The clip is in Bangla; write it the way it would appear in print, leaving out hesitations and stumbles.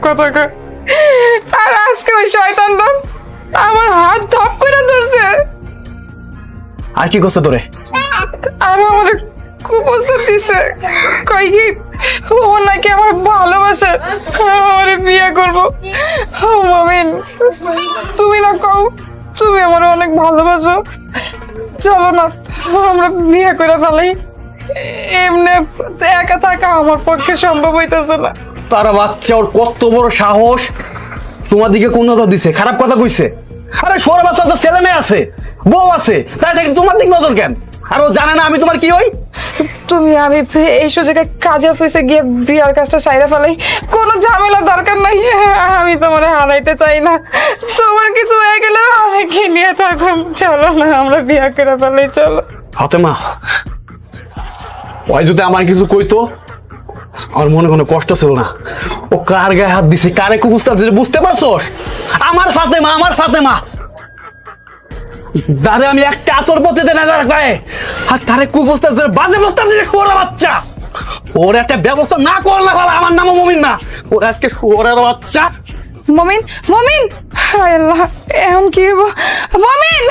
কথা কয়। আর আজকে ওই শয়তানটা আমার হাত ধপ করে ধরছে আর কি করছে তোরে? আর আমার কুপ্রস্তাব দিছে, কই কি ও নাকি আমার ভালোবাসে, আমার বিয়ে করবো। মমিন, তুমি না কও তুমি আমার অনেক ভালোবাসো, চলো না আমরা বিয়ে করে ফেলাই। এমনি একা থাকা আমার পক্ষে সম্ভব হইতেছে না। তারা বাচ্চা, ওর কত বড় সাহস তোমার দিকে কোন নজর দিছে, খারাপ কথা কইছে? আরে সোরা বাচ্চা তো ছেলে মেয়ে আছে, বউ আছে, তাই থেকে তোমার দিক নজর কেন? আর ও জানে না আমি তোমার কি হই? আমি এই সুযোগে কাজে অফিসে গিয়ে বিয়ার কাজটা সাইরা ফেলাই, কোনো ঝামেলা দরকার নাই। আমি তোমার হারাইতে চাই না, তোমার কিছু হয়ে গেলে আমি কি নিয়ে থাকুন, চলো না আমরা বিয়া করে ফেলাই, চলো। ফাতেমা, ওই যদি আমার কিছু কইতো আমার মনে কোনো কষ্ট ছিল না। ও কার গায়ে হাত দিছে, কারে কুকুস্তাব দিছে বুঝতে পারছোস? আমার ফাতেমা, আমার ফাতেমা, যারে আমি একটা আচর পথে দেনা যার গায়ে, আর তারে কুকুস্তাব দিছে, বাজে প্রস্তাব দিছে শুয়োরের বাচ্চা। ওর একটা ব্যবস্থা না করলে ভালো, আমার নামও মুমিন না, ওর আজকে শুয়োরের বাচ্চা। মমিন, মমিন, হায় আল্লাহ, এখন কি হইব? মমিন!